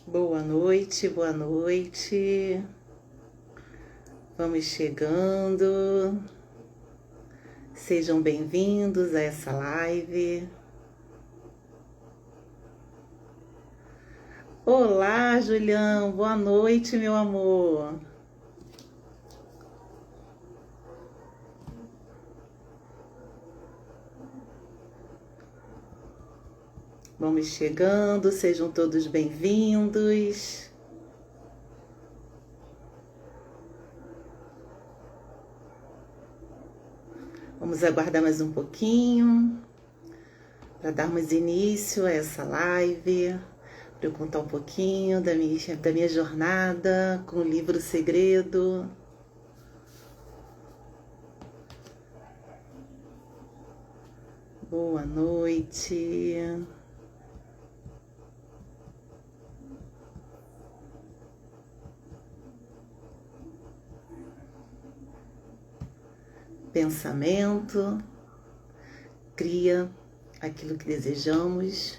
Boa noite, boa noite. Vamos chegando. Sejam bem-vindos a essa live. Olá, Julião. Boa noite, meu amor. Vamos chegando, sejam todos bem-vindos. Vamos aguardar mais um pouquinho para darmos início a essa live, para eu contar um pouquinho da minha jornada com o livro Segredo. Boa noite. Pensamento cria aquilo que desejamos.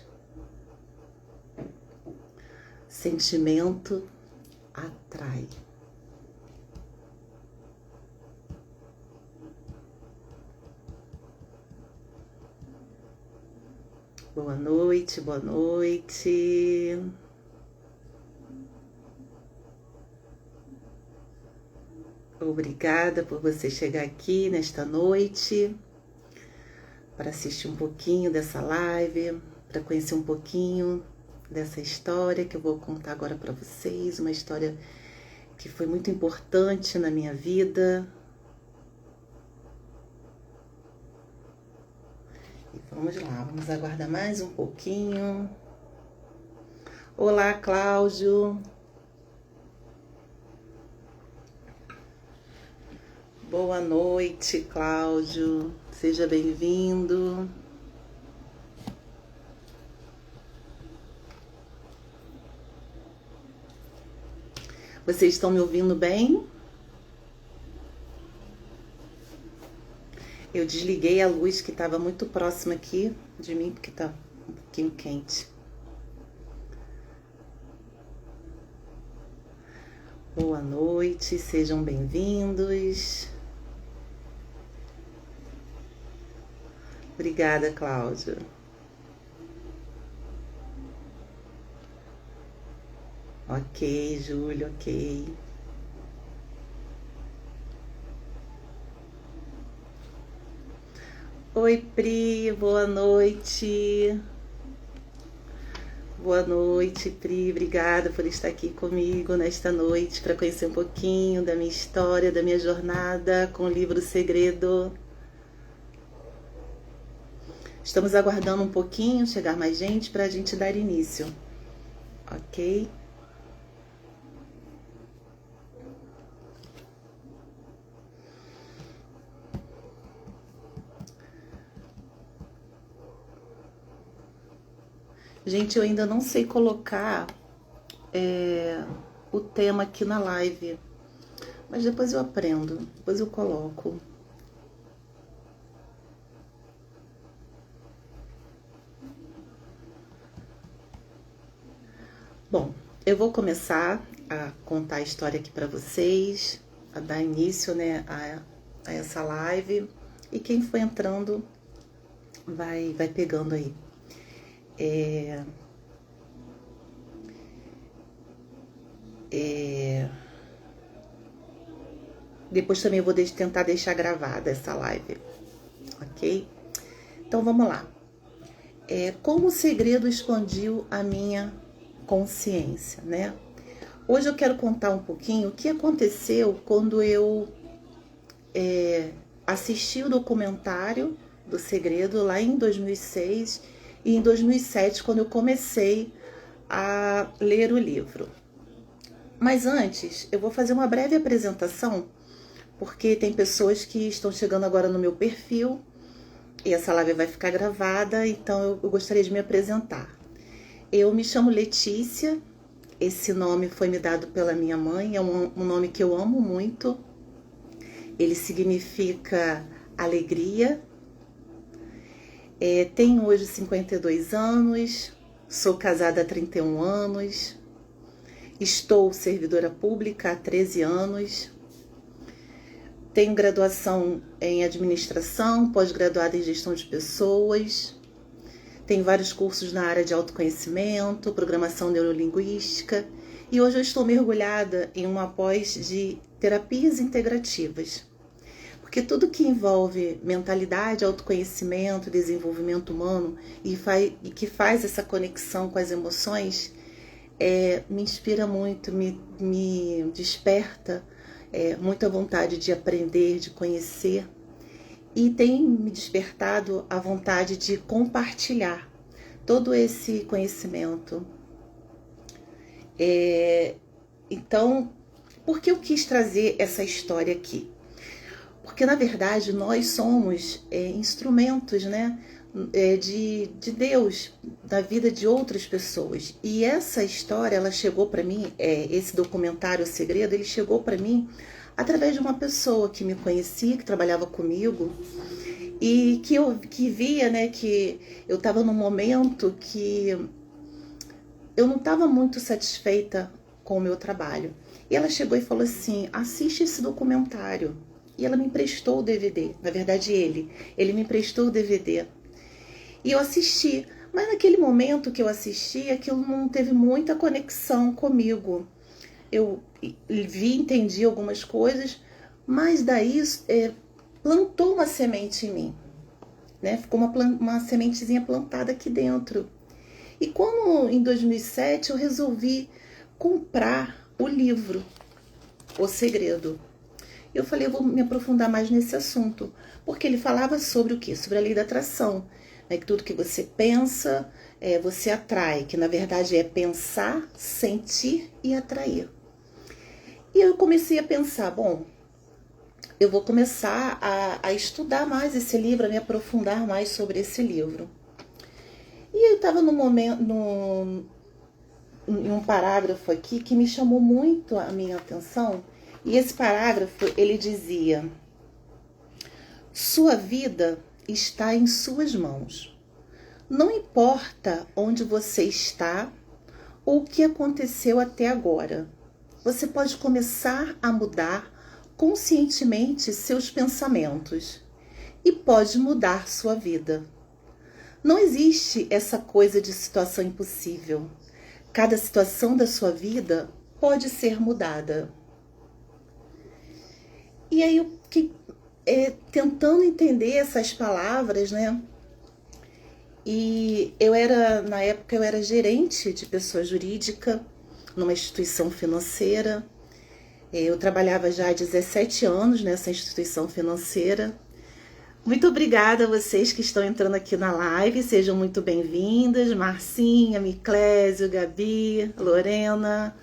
Sentimento atrai. Boa noite, boa noite. Obrigada por você chegar aqui nesta noite para assistir um pouquinho dessa live, para conhecer um pouquinho dessa história que eu vou contar agora para vocês, uma história que foi muito importante na minha vida. E vamos lá, vamos aguardar mais um pouquinho. Olá, Cláudio. Boa noite, Cláudio. Seja bem-vindo. Vocês estão me ouvindo bem? Eu desliguei a luz que estava muito próxima aqui de mim, porque está um pouquinho quente. Boa noite, sejam bem-vindos. Obrigada, Cláudia. Ok, Júlio, ok. Oi, Pri, boa noite. Boa noite, Pri. Obrigada por estar aqui comigo nesta noite para conhecer um pouquinho da minha história, da minha jornada com o livro Segredo. Estamos aguardando um pouquinho chegar mais gente para a gente dar início, ok? Gente, eu ainda não sei colocar o tema aqui na live, mas depois eu aprendo, depois eu coloco. Bom, eu vou começar a contar a história aqui para vocês, a dar início, né, a essa live, e quem for entrando vai pegando aí. Depois também eu vou tentar deixar gravada essa live, ok? Então vamos lá. Como o segredo expandiu a minha consciência, né? Hoje eu quero contar um pouquinho o que aconteceu quando eu assisti o documentário do Segredo lá em 2006 e em 2007, quando eu comecei a ler o livro. Mas antes, eu vou fazer uma breve apresentação, porque tem pessoas que estão chegando agora no meu perfil e essa live vai ficar gravada, então eu gostaria de me apresentar. Eu me chamo Letícia, esse nome foi me dado pela minha mãe, é um nome que eu amo muito. Ele significa alegria. Tenho hoje 52 anos, sou casada há 31 anos. Estou servidora pública há 13 anos. Tenho graduação em administração, pós-graduada em gestão de pessoas. Tenho vários cursos na área de autoconhecimento, programação neurolinguística. E hoje eu estou mergulhada em uma pós de terapias integrativas. Porque tudo que envolve mentalidade, autoconhecimento, desenvolvimento humano e que faz essa conexão com as emoções, me inspira muito, me desperta muita vontade de aprender, de conhecer, e tem me despertado a vontade de compartilhar todo esse conhecimento. Então, por que eu quis trazer essa história aqui? Porque, na verdade, nós somos instrumentos, né, de Deus, da vida de outras pessoas. E essa história, ela chegou para mim, esse documentário O Segredo, ele chegou para mim através de uma pessoa que me conhecia, que trabalhava comigo, e que via, né, que eu estava num momento que eu não estava muito satisfeita com o meu trabalho. E ela chegou e falou assim: assiste esse documentário. E ela me emprestou o DVD, na verdade ele me emprestou o DVD. E eu assisti, mas naquele momento que eu assisti, aquilo não teve muita conexão comigo. Eu vi, entendi algumas coisas, mas daí plantou uma semente em mim, né? Ficou uma sementezinha plantada aqui dentro. E quando em 2007 eu resolvi comprar o livro O Segredo, eu falei, eu vou me aprofundar mais nesse assunto, porque ele falava sobre o quê? Sobre a lei da atração, né? Que tudo que você pensa, você atrai, que na verdade é pensar, sentir e atrair. E eu comecei a pensar, bom, eu vou começar a estudar mais esse livro, a me aprofundar mais sobre esse livro. E eu estava num momento, em um parágrafo aqui que me chamou muito a minha atenção. E esse parágrafo, ele dizia: sua vida está em suas mãos. Não importa onde você está ou o que aconteceu até agora. Você pode começar a mudar conscientemente seus pensamentos e pode mudar sua vida. Não existe essa coisa de situação impossível. Cada situação da sua vida pode ser mudada. E aí eu fiquei tentando entender essas palavras, né? E na época eu era gerente de pessoa jurídica numa instituição financeira. Eu trabalhava já há 17 anos nessa instituição financeira. Muito obrigada a vocês que estão entrando aqui na live, sejam muito bem-vindas. Marcinha, Miclésio, Gabi, Lorena,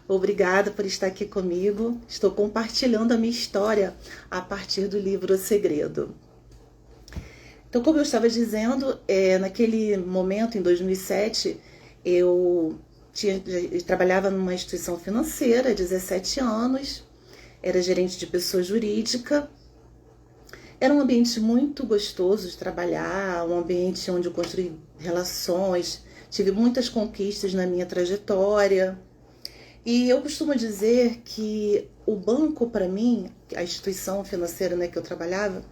obrigada por estar aqui comigo. Estou compartilhando a minha história a partir do livro O Segredo. Então, como eu estava dizendo, naquele momento, em 2007, eu trabalhava numa instituição financeira há 17 anos, era gerente de pessoa jurídica. Era um ambiente muito gostoso de trabalhar, um ambiente onde eu construí relações, tive muitas conquistas na minha trajetória. E eu costumo dizer que o banco, para mim, a instituição financeira, né, que eu trabalhava,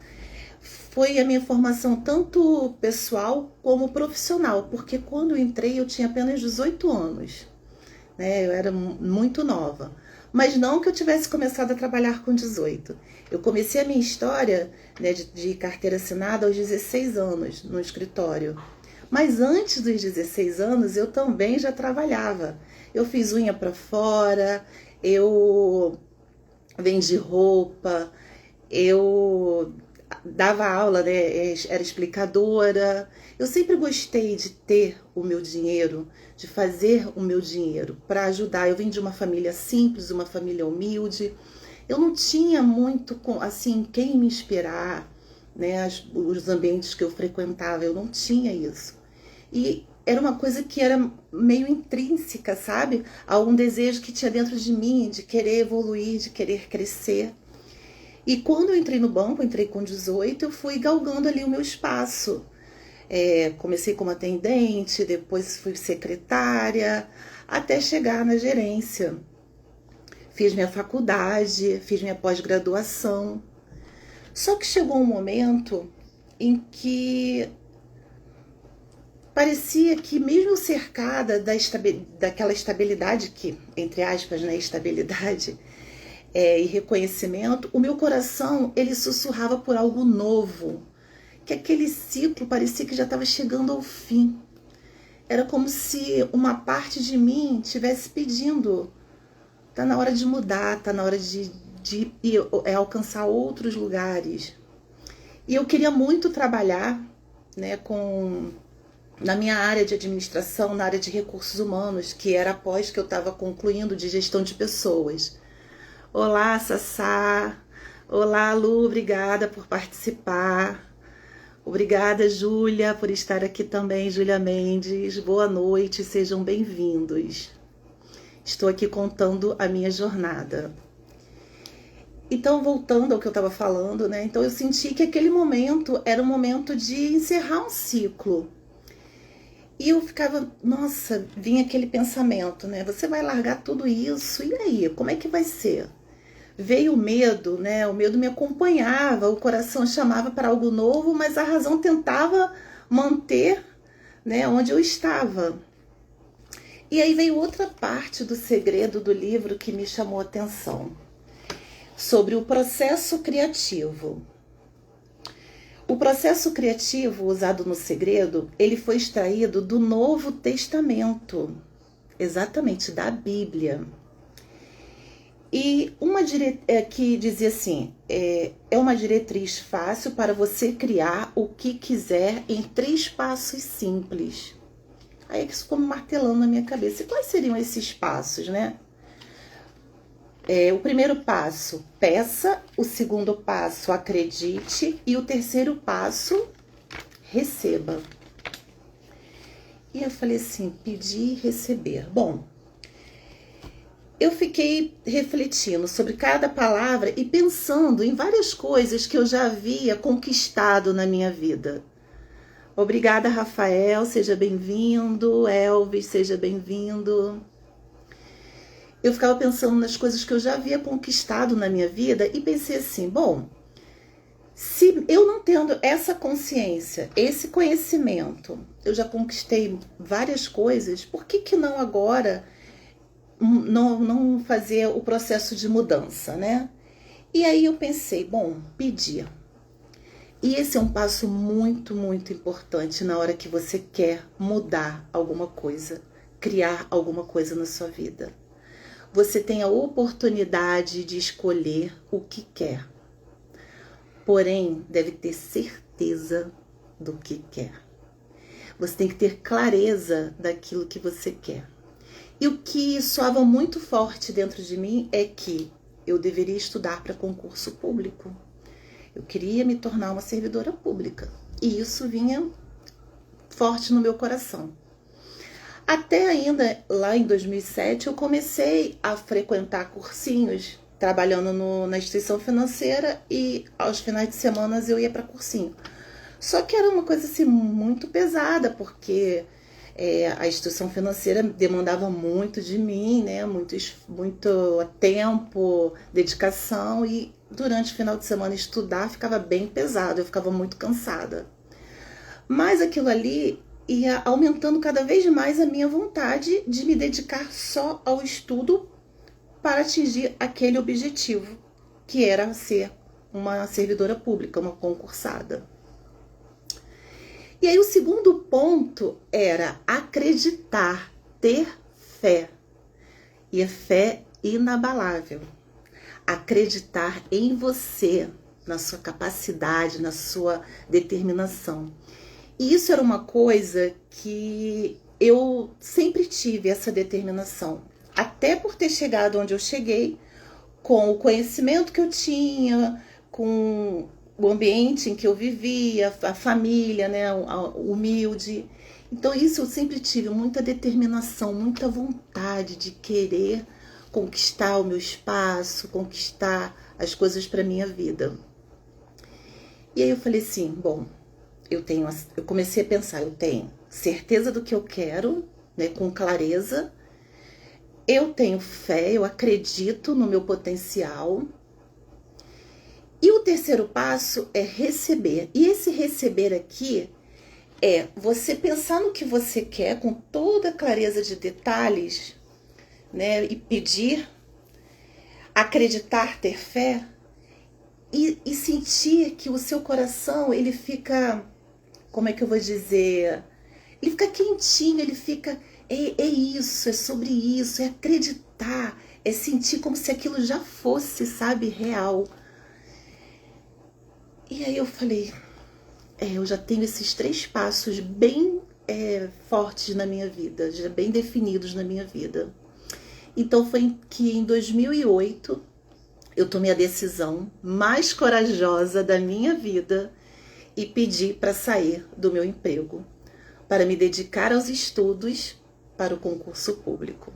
foi a minha formação tanto pessoal como profissional, porque quando eu entrei eu tinha apenas 18 anos, né, eu era muito nova. Mas não que eu tivesse começado a trabalhar com 18. Eu comecei a minha história, né, de carteira assinada aos 16 anos, no escritório. Mas antes dos 16 anos, eu também já trabalhava. Eu fiz unha para fora, eu vendi roupa, eu dava aula, né, era explicadora. Eu sempre gostei de ter o meu dinheiro, de fazer o meu dinheiro para ajudar. Eu vim de uma família simples, uma família humilde. Eu não tinha muito, assim, quem me inspirar, né, os ambientes que eu frequentava, eu não tinha isso. E era uma coisa que era meio intrínseca, sabe? Algum desejo que tinha dentro de mim, de querer evoluir, de querer crescer. E quando eu entrei no banco, entrei com 18, eu fui galgando ali o meu espaço. Comecei como atendente, depois fui secretária, até chegar na gerência. Fiz minha faculdade, fiz minha pós-graduação. Só que chegou um momento em que parecia que mesmo cercada daquela estabilidade que, entre aspas, né, estabilidade e reconhecimento, o meu coração, ele sussurrava por algo novo, que aquele ciclo parecia que já estava chegando ao fim. Era como se uma parte de mim estivesse pedindo, tá na hora de mudar, tá na hora de alcançar outros lugares. E eu queria muito trabalhar, né, na minha área de administração, na área de recursos humanos, que era a pós que eu estava concluindo de gestão de pessoas. Olá, Sassá. Olá, Lu, obrigada por participar. Obrigada, Júlia, por estar aqui também, Júlia Mendes. Boa noite, sejam bem-vindos. Estou aqui contando a minha jornada. Então, voltando ao que eu estava falando, né? Então, eu senti que aquele momento era um momento de encerrar um ciclo. E eu ficava, nossa, vinha aquele pensamento, né? Você vai largar tudo isso, e aí? Como é que vai ser? Veio o medo, né? O medo me acompanhava, o coração chamava para algo novo, mas a razão tentava manter, né, onde eu estava. E aí veio outra parte do segredo do livro que me chamou a atenção, sobre o processo criativo. O processo criativo usado no segredo, ele foi extraído do Novo Testamento, exatamente da Bíblia. E que dizia assim, é uma diretriz fácil para você criar o que quiser em 3 passos simples. Aí isso ficou me martelando na minha cabeça. E quais seriam esses passos, né? O primeiro passo, peça. O segundo passo, acredite. E o terceiro passo, receba. E eu falei assim, pedir e receber. Bom, eu fiquei refletindo sobre cada palavra e pensando em várias coisas que eu já havia conquistado na minha vida. Obrigada, Rafael, seja bem-vindo. Elvis, seja bem-vindo. Eu ficava pensando nas coisas que eu já havia conquistado na minha vida e pensei assim, bom, se eu não tendo essa consciência, esse conhecimento, eu já conquistei várias coisas, por que não agora não fazer o processo de mudança, né? E aí eu pensei, bom, pedir. E esse é um passo muito, muito importante na hora que você quer mudar alguma coisa, criar alguma coisa na sua vida. Você tem a oportunidade de escolher o que quer. Porém, deve ter certeza do que quer. Você tem que ter clareza daquilo que você quer. E o que soava muito forte dentro de mim é que eu deveria estudar para concurso público. Eu queria me tornar uma servidora pública. E isso vinha forte no meu coração. Até ainda lá em 2007 eu comecei a frequentar cursinhos, trabalhando na instituição financeira, e aos finais de semana eu ia para cursinho. Só que era uma coisa assim muito pesada, porque a instituição financeira demandava muito de mim, né? Muito tempo, dedicação, e durante o final de semana estudar ficava bem pesado, eu ficava muito cansada. Mas aquilo ali ia aumentando cada vez mais a minha vontade de me dedicar só ao estudo para atingir aquele objetivo, que era ser uma servidora pública, uma concursada. E aí o segundo ponto era acreditar, ter fé. E a fé inabalável. Acreditar em você, na sua capacidade, na sua determinação. E isso era uma coisa que eu sempre tive, essa determinação. Até por ter chegado onde eu cheguei, com o conhecimento que eu tinha, com o ambiente em que eu vivia, a família, né, humilde. Então isso eu sempre tive muita determinação, muita vontade de querer conquistar o meu espaço, conquistar as coisas para minha vida. E aí eu falei assim, bom, eu comecei a pensar, eu tenho certeza do que eu quero, né, com clareza, eu tenho fé, eu acredito no meu potencial. E o terceiro passo é receber. E esse receber aqui é você pensar no que você quer com toda a clareza de detalhes, né? E pedir, acreditar, ter fé e sentir que o seu coração, ele fica, como é que eu vou dizer? Ele fica quentinho, ele fica, é isso, é sobre isso, é acreditar, é sentir como se aquilo já fosse, sabe, real. E aí eu falei, eu já tenho esses 3 passos bem fortes na minha vida, já bem definidos na minha vida. Então foi que em 2008 eu tomei a decisão mais corajosa da minha vida e pedi para sair do meu emprego, para me dedicar aos estudos para o concurso público.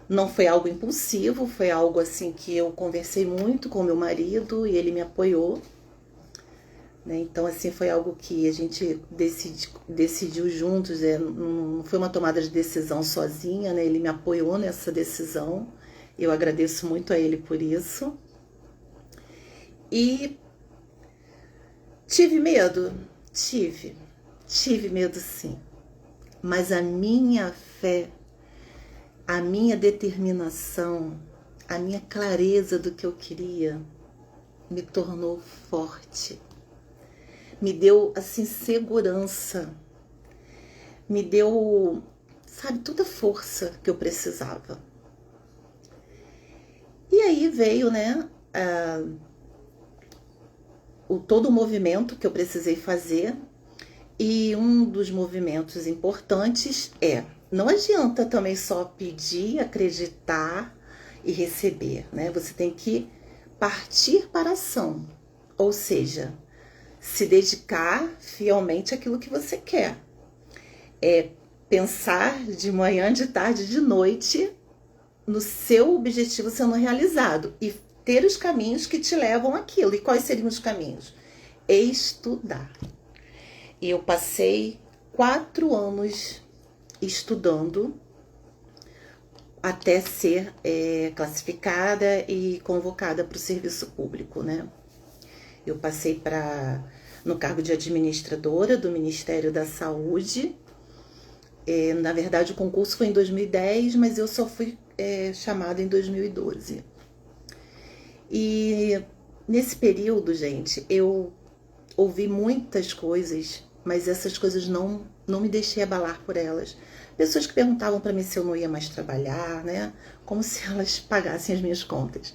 Não foi algo impulsivo, foi algo assim que eu conversei muito com meu marido e ele me apoiou. Então, assim, foi algo que a gente decidiu juntos, não foi uma tomada de decisão sozinha, né? Ele me apoiou nessa decisão, eu agradeço muito a ele por isso. E tive medo? Tive medo sim, mas a minha fé, a minha determinação, a minha clareza do que eu queria me tornou forte. Me deu, assim, segurança. Me deu, sabe, toda a força que eu precisava. E aí veio, né, todo o movimento que eu precisei fazer. E um dos movimentos importantes não adianta também só pedir, acreditar e receber, né? Você tem que partir para a ação. Ou seja, se dedicar fielmente àquilo que você quer. Pensar de manhã, de tarde, de noite no seu objetivo sendo realizado e ter os caminhos que te levam àquilo. E quais seriam os caminhos? Estudar. E eu passei 4 anos estudando até ser classificada e convocada para o serviço público, né? Eu passei no cargo de administradora do Ministério da Saúde. Na verdade, o concurso foi em 2010, mas eu só fui chamada em 2012. E nesse período, gente, eu ouvi muitas coisas, mas essas coisas não me deixei abalar por elas. Pessoas que perguntavam para mim se eu não ia mais trabalhar, né? Como se elas pagassem as minhas contas.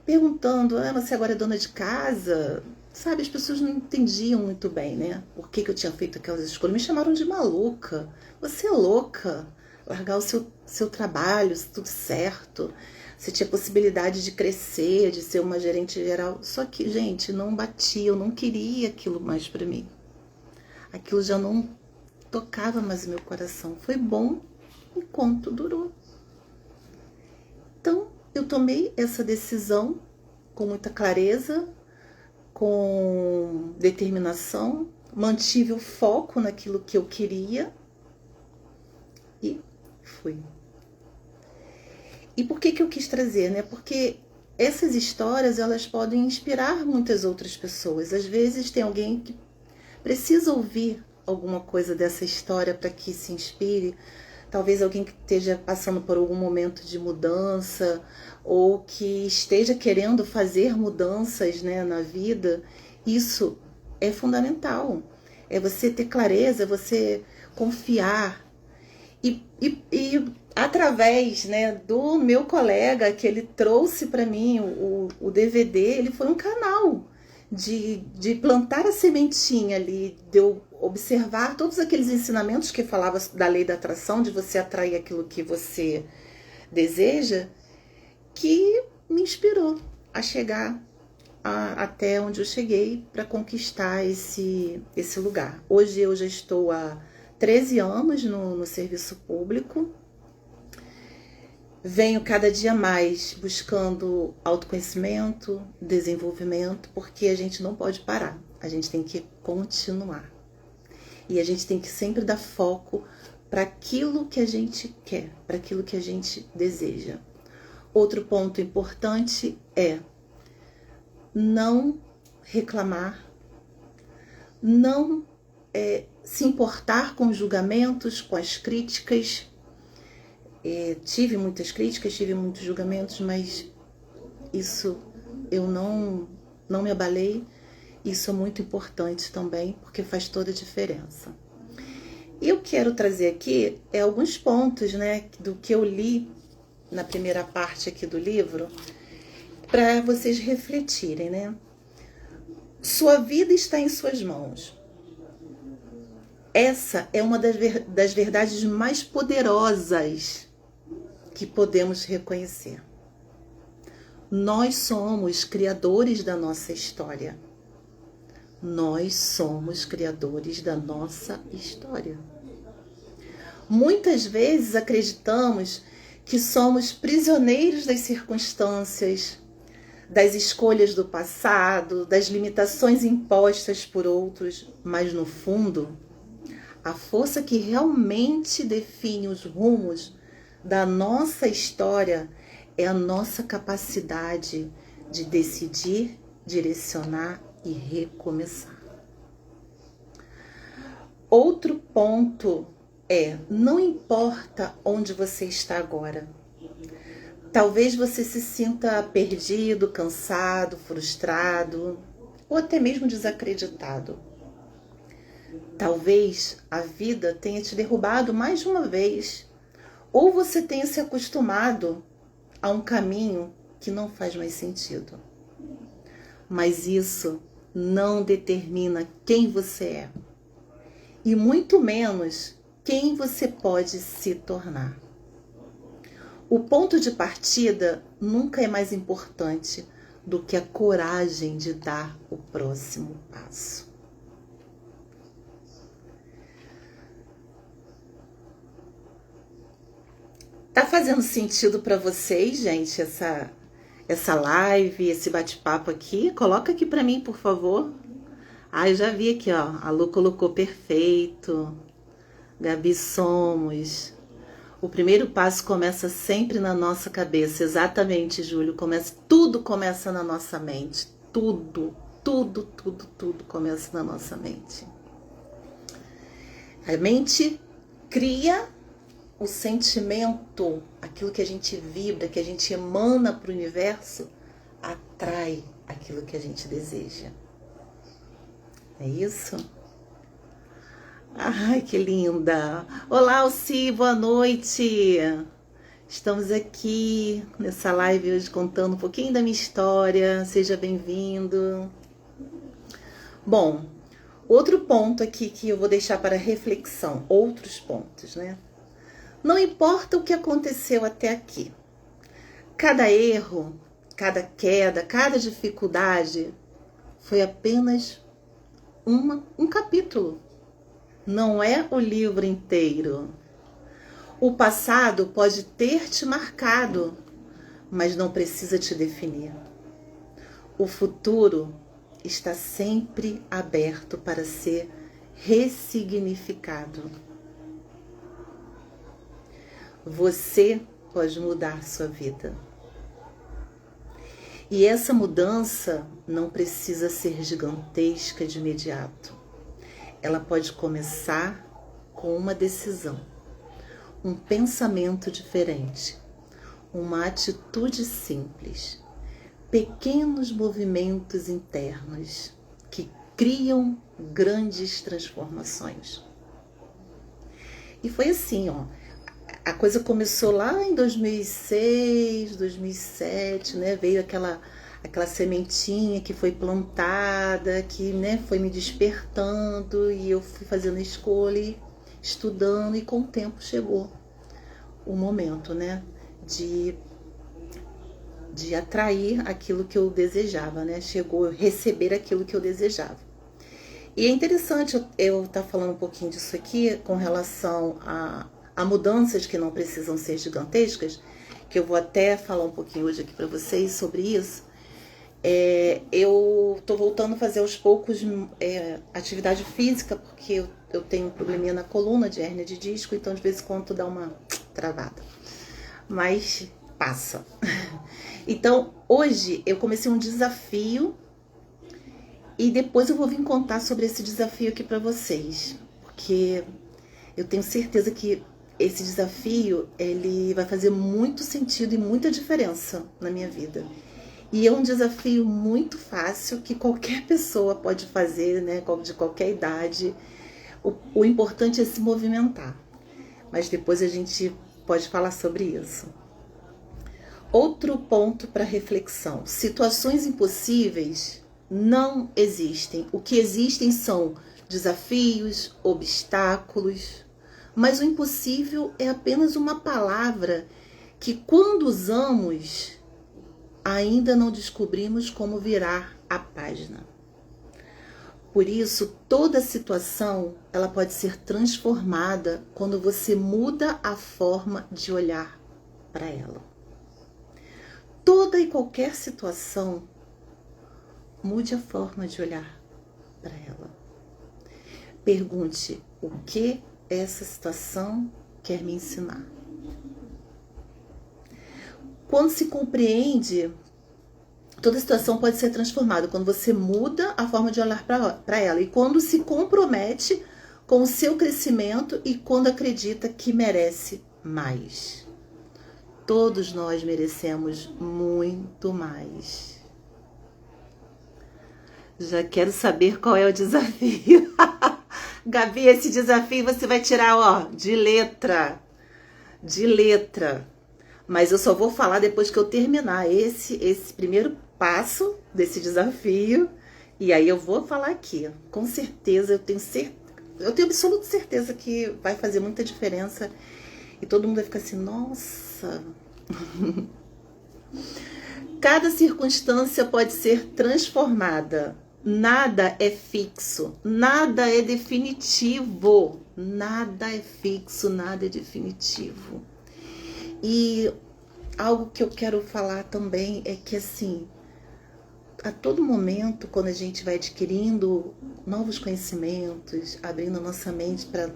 Perguntando, você agora é dona de casa? Sabe, as pessoas não entendiam muito bem, né? Por que eu tinha feito aquelas escolhas. Me chamaram de maluca. Você é louca? Largar o seu trabalho, tudo certo. Você tinha possibilidade de crescer, de ser uma gerente geral. Só que, gente, não batia, eu não queria aquilo mais para mim. Aquilo já não tocava mais o meu coração. Foi bom enquanto durou. Então, eu tomei essa decisão com muita clareza, com determinação, mantive o foco naquilo que eu queria e fui. E por que eu quis trazer, né? Porque essas histórias, elas podem inspirar muitas outras pessoas. Às vezes tem alguém que precisa ouvir alguma coisa dessa história para que se inspire. Talvez alguém que esteja passando por algum momento de mudança ou que esteja querendo fazer mudanças, né, na vida. Isso é fundamental. É você ter clareza, você confiar. E através, né, do meu colega que ele trouxe para mim o DVD, ele foi um canal de plantar a sementinha ali, de eu observar todos aqueles ensinamentos que falava da lei da atração, de você atrair aquilo que você deseja, que me inspirou a chegar até onde eu cheguei para conquistar esse lugar. Hoje eu já estou há 13 anos no serviço público. Venho cada dia mais buscando autoconhecimento, desenvolvimento, porque a gente não pode parar, a gente tem que continuar. E a gente tem que sempre dar foco para aquilo que a gente quer, para aquilo que a gente deseja. Outro ponto importante é não reclamar, não se importar com os julgamentos, com as críticas. Tive muitas críticas, tive muitos julgamentos, mas isso eu não me abalei. Isso é muito importante também, porque faz toda a diferença. E eu quero trazer aqui alguns pontos, né, do que eu li na primeira parte aqui do livro, para vocês refletirem, né? Sua vida está em suas mãos. Essa é uma das verdades mais poderosas que podemos reconhecer. Nós somos criadores da nossa história. Nós somos criadores da nossa história. Muitas vezes acreditamos que somos prisioneiros das circunstâncias, das escolhas do passado, das limitações impostas por outros, mas no fundo, a força que realmente define os rumos da nossa história é a nossa capacidade de decidir, direcionar e recomeçar. Outro ponto não importa onde você está agora. Talvez você se sinta perdido, cansado, frustrado ou até mesmo desacreditado. Talvez a vida tenha te derrubado mais de uma vez, ou você tenha se acostumado a um caminho que não faz mais sentido. Mas isso não determina quem você é, e muito menos quem você pode se tornar. O ponto de partida nunca é mais importante do que a coragem de dar o próximo passo. Tá fazendo sentido para vocês, gente, essa live, esse bate-papo aqui? Coloca aqui para mim, por favor. Eu já vi aqui, ó. A Lu colocou perfeito. Gabi, somos. O primeiro passo começa sempre na nossa cabeça. Exatamente, Júlio. Tudo começa na nossa mente. Tudo começa na nossa mente. A mente cria o sentimento, aquilo que a gente vibra, que a gente emana para o universo, atrai aquilo que a gente deseja. É isso? Ai, que linda! Olá, Alci, boa noite! Estamos aqui nessa live hoje contando um pouquinho da minha história. Seja bem-vindo. Bom, outro ponto aqui que eu vou deixar para reflexão, outros pontos, né? Não importa o que aconteceu até aqui. Cada erro, cada queda, cada dificuldade foi apenas um capítulo. Não é o livro inteiro. O passado pode ter te marcado, mas não precisa te definir. O futuro está sempre aberto para ser ressignificado. Você pode mudar sua vida. E essa mudança não precisa ser gigantesca de imediato. Ela pode começar com uma decisão, um pensamento diferente, uma atitude simples, pequenos movimentos internos que criam grandes transformações. E foi assim, ó. A coisa começou lá em 2006, 2007, né? Veio aquela sementinha que foi plantada, que, né, foi me despertando, e eu fui fazendo a escolha, estudando, e com o tempo chegou o momento, né, de atrair aquilo que eu desejava, né? Chegou receber aquilo que eu desejava. E é interessante eu estar falando um pouquinho disso aqui com relação a mudanças que não precisam ser gigantescas, que eu vou até falar um pouquinho hoje aqui para vocês sobre isso. Eu tô voltando a fazer aos poucos atividade física, porque eu eu tenho um probleminha na coluna de hérnia de disco, então de vez em quando dá uma travada. Mas passa. Então, hoje eu comecei um desafio e depois eu vou vir contar sobre esse desafio aqui para vocês, porque eu tenho certeza que esse desafio, ele vai fazer muito sentido e muita diferença na minha vida. E é um desafio muito fácil que qualquer pessoa pode fazer, né, de qualquer idade. O importante é se movimentar. Mas depois a gente pode falar sobre isso. Outro ponto para reflexão. Situações impossíveis não existem. O que existem são desafios, obstáculos. Mas o impossível é apenas uma palavra que, quando usamos, ainda não descobrimos como virar a página. Por isso, toda situação ela pode ser transformada quando você muda a forma de olhar para ela. Toda e qualquer situação, mude a forma de olhar para ela. Pergunte o que essa situação quer me ensinar. Quando se compreende, toda situação pode ser transformada quando você muda a forma de olhar para ela e quando se compromete com o seu crescimento e quando acredita que merece mais. Todos nós merecemos muito mais. Já quero saber qual é o desafio. Gabi, esse desafio você vai tirar, ó, de letra. De letra. Mas eu só vou falar depois que eu terminar esse primeiro passo desse desafio. E aí eu vou falar aqui. Com certeza, eu tenho absoluta certeza que vai fazer muita diferença. E todo mundo vai ficar assim, nossa. Cada circunstância pode ser transformada. Nada é fixo, nada é definitivo. Nada é fixo, nada é definitivo. E algo que eu quero falar também é que, assim, a todo momento, quando a gente vai adquirindo novos conhecimentos, abrindo a nossa mente para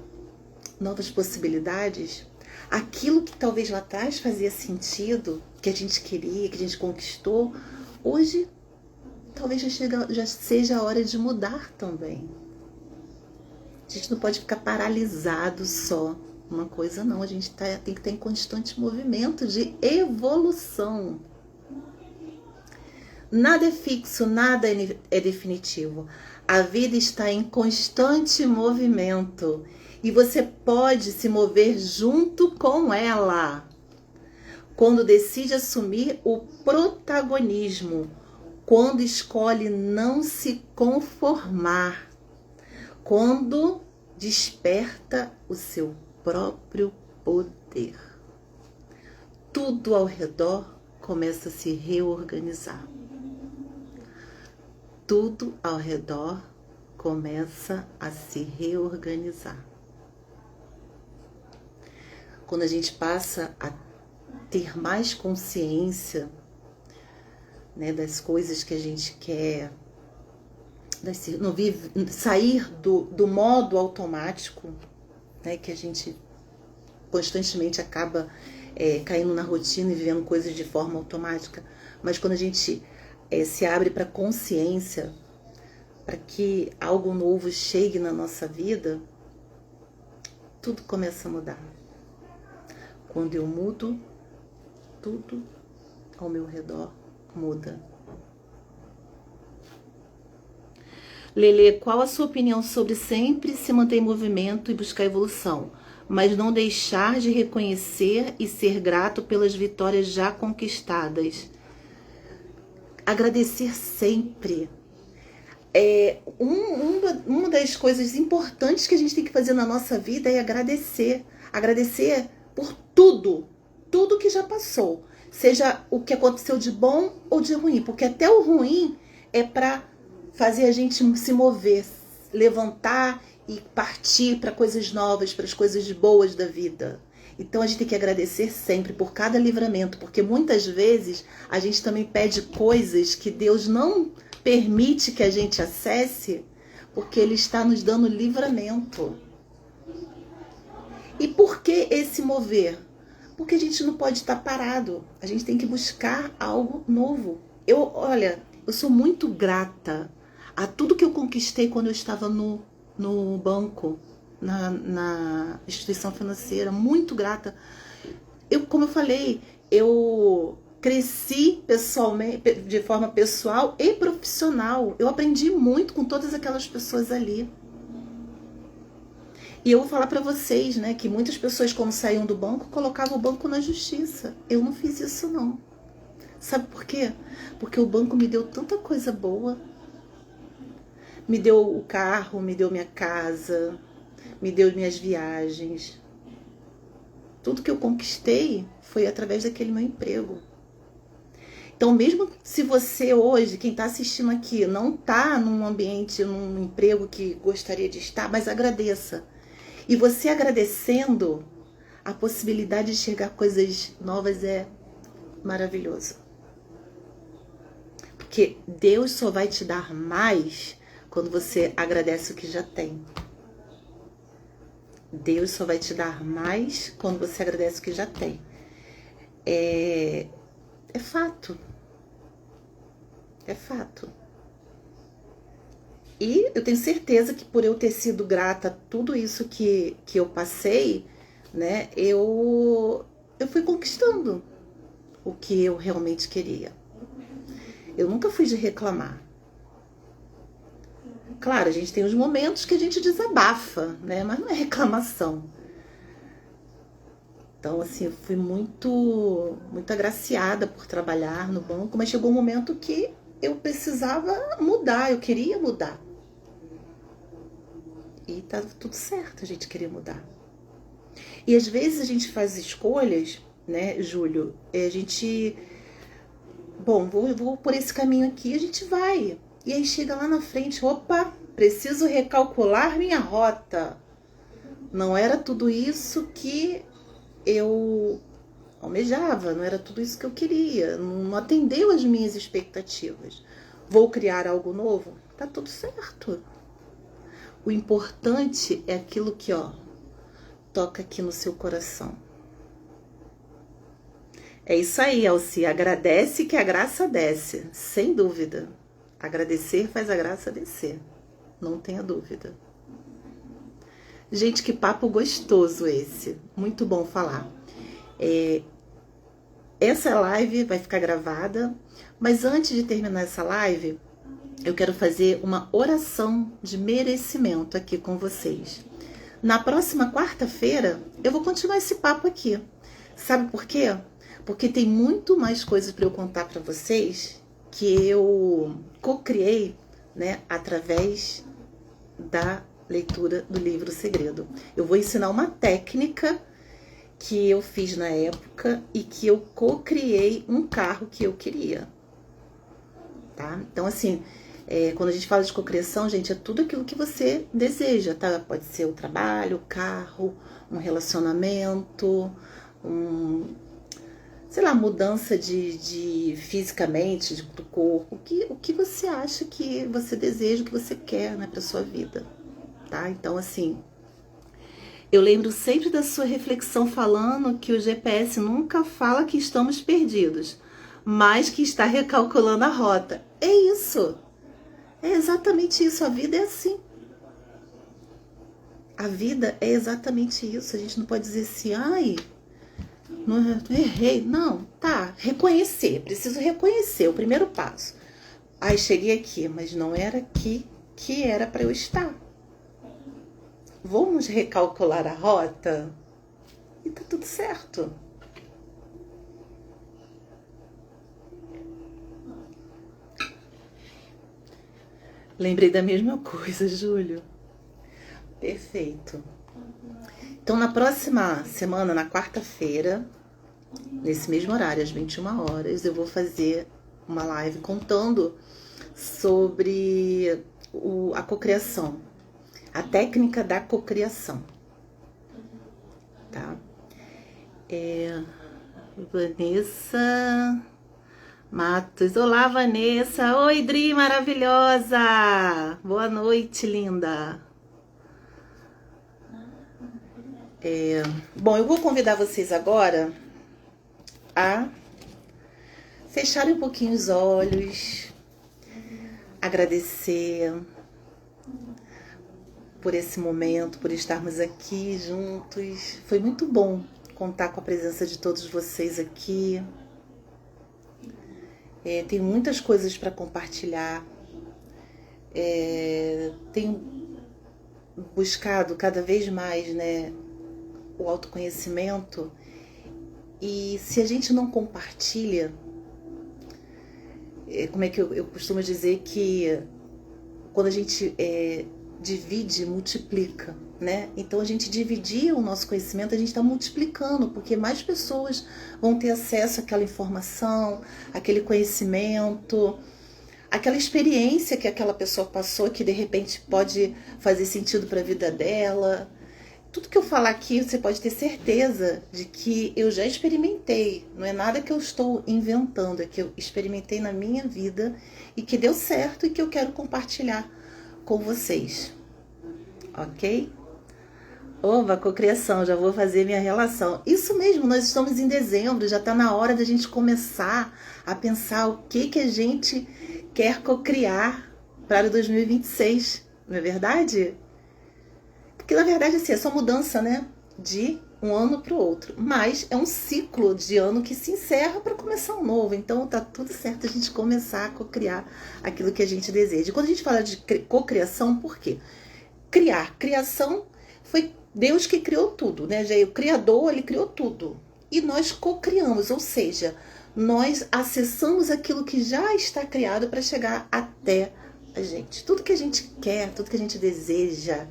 novas possibilidades, aquilo que talvez lá atrás fazia sentido, que a gente queria, que a gente conquistou, hoje talvez já seja a hora de mudar também. A gente não pode ficar paralisado só. Uma coisa não, a gente tem que estar em constante movimento de evolução. Nada é fixo, nada é definitivo. A vida está em constante movimento e você pode se mover junto com ela. Quando decide assumir o protagonismo, quando escolhe não se conformar, quando desperta o seu próprio poder. Tudo ao redor começa a se reorganizar. Tudo ao redor começa a se reorganizar. Quando a gente passa a ter mais consciência, né, das coisas que a gente quer, sair do modo automático, né, que a gente constantemente acaba caindo na rotina e vivendo coisas de forma automática, mas quando a gente se abre para consciência, para que algo novo chegue na nossa vida, tudo começa a mudar. Quando eu mudo, tudo ao meu redor muda. Lelê, qual a sua opinião sobre sempre se manter em movimento e buscar evolução, mas não deixar de reconhecer e ser grato pelas vitórias já conquistadas? Agradecer sempre. Uma das coisas importantes que a gente tem que fazer na nossa vida é agradecer. Agradecer por tudo que já passou. Seja o que aconteceu de bom ou de ruim, porque até o ruim é para fazer a gente se mover, levantar e partir para coisas novas, para as coisas boas da vida. Então a gente tem que agradecer sempre por cada livramento, porque muitas vezes a gente também pede coisas que Deus não permite que a gente acesse, porque Ele está nos dando livramento. E por que esse mover? Porque a gente não pode estar parado. A gente tem que buscar algo novo. Olha, eu sou muito grata a tudo que eu conquistei quando eu estava no banco, na instituição financeira. Muito grata. Como eu falei, eu cresci pessoalmente, de forma pessoal e profissional. Eu aprendi muito com todas aquelas pessoas ali. E eu vou falar para vocês, né, que muitas pessoas, quando saíam do banco, colocavam o banco na justiça. Eu não fiz isso, não. Sabe por quê? Porque o banco me deu tanta coisa boa. Me deu o carro, me deu minha casa, me deu minhas viagens. Tudo que eu conquistei foi através daquele meu emprego. Então, mesmo se você hoje, quem está assistindo aqui, não está num ambiente, num emprego que gostaria de estar, mas agradeça. E você agradecendo, a possibilidade de chegar a coisas novas é maravilhoso. Porque Deus só vai te dar mais quando você agradece o que já tem. Deus só vai te dar mais quando você agradece o que já tem. É fato. É fato. E eu tenho certeza que por eu ter sido grata a tudo isso que eu passei, né, eu fui conquistando o que eu realmente queria. Eu nunca fui de reclamar. Claro, a gente tem os momentos que a gente desabafa, né, mas não é reclamação. Então, assim, eu fui muito agraciada por trabalhar no banco, mas chegou um momento que eu precisava mudar, eu queria mudar. E tá tudo certo a gente querer mudar. E às vezes a gente faz escolhas, né, Júlio? A gente... Bom, vou por esse caminho aqui, a gente vai. E aí chega lá na frente, opa, preciso recalcular minha rota. Não era tudo isso que eu almejava, não era tudo isso que eu queria. Não atendeu às minhas expectativas. Vou criar algo novo? Tá tudo certo. O importante é aquilo que, toca aqui no seu coração. É isso aí, Alci. Agradece que a graça desce. Sem dúvida. Agradecer faz a graça descer. Não tenha dúvida. Gente, que papo gostoso esse. Muito bom falar. Essa live vai ficar gravada. Mas antes de terminar essa live, eu quero fazer uma oração de merecimento aqui com vocês. Na próxima quarta-feira, eu vou continuar esse papo aqui. Sabe por quê? Porque tem muito mais coisas para eu contar para vocês que eu co-criei, né, através da leitura do livro Segredo. Eu vou ensinar uma técnica que eu fiz na época e que eu co-criei um carro que eu queria. Tá? Então, assim, quando a gente fala de cocriação, gente, é tudo aquilo que você deseja, tá? Pode ser o trabalho, o carro, um relacionamento, sei lá, mudança de fisicamente, do corpo, o que você acha que você deseja, o que você quer, né, pra sua vida, tá? Então, assim, eu lembro sempre da sua reflexão falando que o GPS nunca fala que estamos perdidos, mas que está recalculando a rota. É isso. É exatamente isso. A vida é assim. A vida é exatamente isso. A gente não pode dizer assim, ai, não errei. Não, tá. Reconhecer. Preciso reconhecer. O primeiro passo. Ai, cheguei aqui, mas não era aqui que era para eu estar. Vamos recalcular a rota? E tá tudo certo. Lembrei da mesma coisa, Júlio. Perfeito. Então, na próxima semana, na quarta-feira, nesse mesmo horário, às 21 horas, eu vou fazer uma live contando sobre a cocriação, a técnica da cocriação. Tá? Vanessa Matos. Olá, Vanessa. Oi, Dri, maravilhosa. Boa noite, linda. Bom, eu vou convidar vocês agora a fecharem um pouquinho os olhos, agradecer por esse momento, por estarmos aqui juntos. Foi muito bom contar com a presença de todos vocês aqui. Tenho muitas coisas para compartilhar. Tenho buscado cada vez mais, né, o autoconhecimento. E se a gente não compartilha, como é que eu costumo dizer que quando a gente divide, multiplica, né? Então a gente dividir o nosso conhecimento, a gente está multiplicando, porque mais pessoas vão ter acesso àquela informação, àquele conhecimento, aquela experiência que aquela pessoa passou, que de repente pode fazer sentido para a vida dela. Tudo que eu falar aqui, você pode ter certeza de que eu já experimentei. Não é nada que eu estou inventando, é que eu experimentei na minha vida e que deu certo e que eu quero compartilhar com vocês. Ok? Oba, cocriação, já vou fazer minha relação. Isso mesmo, nós estamos em dezembro, já está na hora da gente começar a pensar o que a gente quer cocriar para 2026, não é verdade? Porque na verdade assim, é só mudança, né? De um ano para o outro. Mas é um ciclo de ano que se encerra para começar um novo. Então tá tudo certo a gente começar a cocriar aquilo que a gente deseja. E quando a gente fala de cocriação, por quê? Criação foi Deus que criou tudo, né? Já o Criador, ele criou tudo. E nós cocriamos, ou seja, nós acessamos aquilo que já está criado para chegar até a gente. Tudo que a gente quer, tudo que a gente deseja,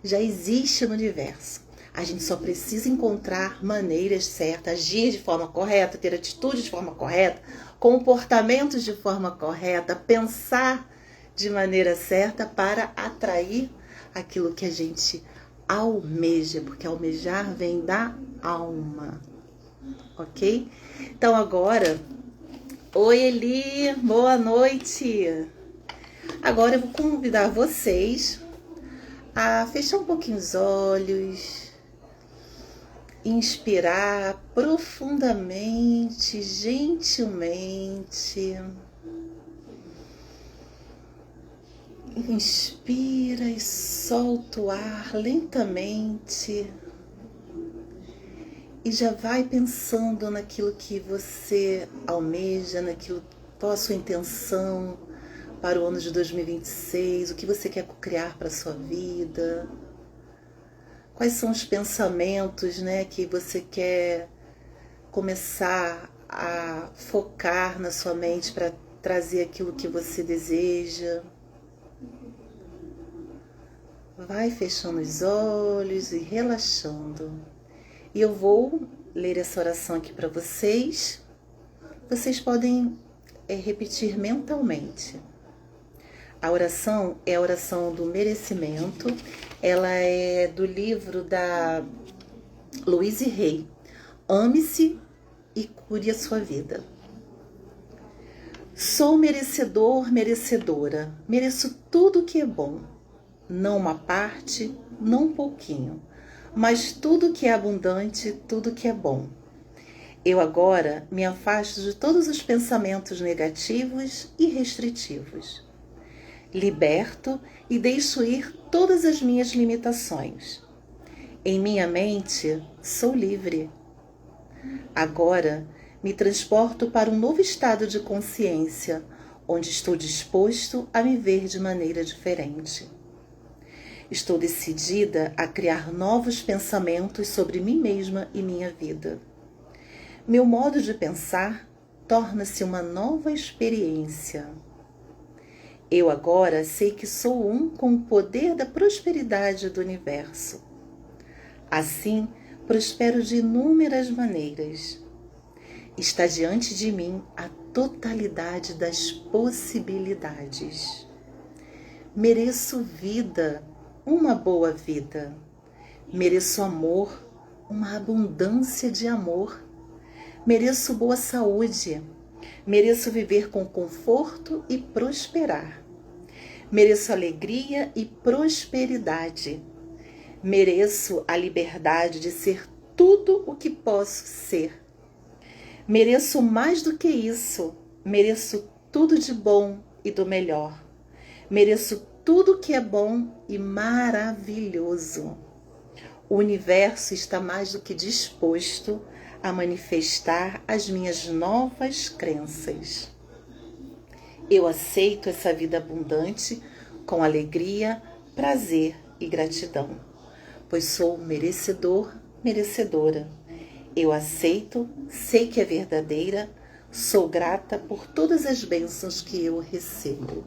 já existe no universo. A gente só precisa encontrar maneiras certas, agir de forma correta, ter atitudes de forma correta, comportamentos de forma correta, pensar de maneira certa para atrair aquilo que a gente almeja, porque almejar vem da alma, ok? Então agora, oi Eli, boa noite. Agora eu vou convidar vocês a fechar um pouquinho os olhos, inspirar profundamente, gentilmente. Inspira e solta o ar lentamente. E já vai pensando naquilo que você almeja, qual a sua intenção para o ano de 2026, o que você quer criar para a sua vida, quais são os pensamentos, né, que você quer começar a focar na sua mente para trazer aquilo que você deseja. Vai fechando os olhos e relaxando. E eu vou ler essa oração aqui para vocês. Vocês podem repetir mentalmente. A oração é a oração do merecimento. Ela é do livro da Louise Hay. Ame-se e cure a sua vida. Sou merecedor, merecedora. Mereço tudo que é bom. Não uma parte, não um pouquinho, mas tudo que é abundante, tudo que é bom. Eu agora me afasto de todos os pensamentos negativos e restritivos. Liberto e deixo ir todas as minhas limitações. Em minha mente, sou livre. Agora, me transporto para um novo estado de consciência, onde estou disposto a me ver de maneira diferente. Estou decidida a criar novos pensamentos sobre mim mesma e minha vida. Meu modo de pensar torna-se uma nova experiência. Eu agora sei que sou um com o poder da prosperidade do universo. Assim, prospero de inúmeras maneiras. Está diante de mim a totalidade das possibilidades. Mereço vida, uma boa vida. Mereço amor, uma abundância de amor. Mereço boa saúde, Mereço viver com conforto e prosperar. Mereço alegria e prosperidade. Mereço a liberdade de ser tudo o que posso ser. Mereço mais do que isso. Mereço tudo de bom e do melhor. Mereço tudo que é bom e maravilhoso. O universo está mais do que disposto a manifestar as minhas novas crenças. Eu aceito essa vida abundante com alegria, prazer e gratidão, pois sou merecedor, merecedora. Eu aceito, sei que é verdadeira, sou grata por todas as bênçãos que eu recebo.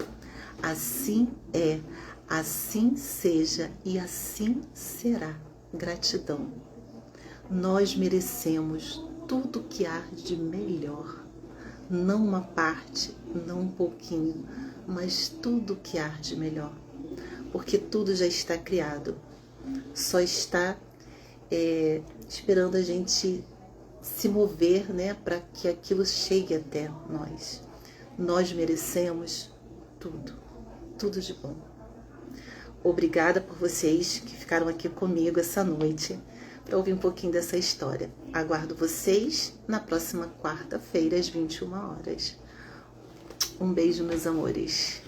Assim é, assim seja e assim será. Gratidão. Nós merecemos tudo que há de melhor. Não uma parte, não um pouquinho, mas tudo que há de melhor. Porque tudo já está criado. Só está esperando a gente se mover, né, para que aquilo chegue até nós. Nós merecemos tudo, tudo de bom. Obrigada por vocês que ficaram aqui comigo essa noite para ouvir um pouquinho dessa história. Aguardo vocês na próxima quarta-feira, às 21 horas. Um beijo, meus amores.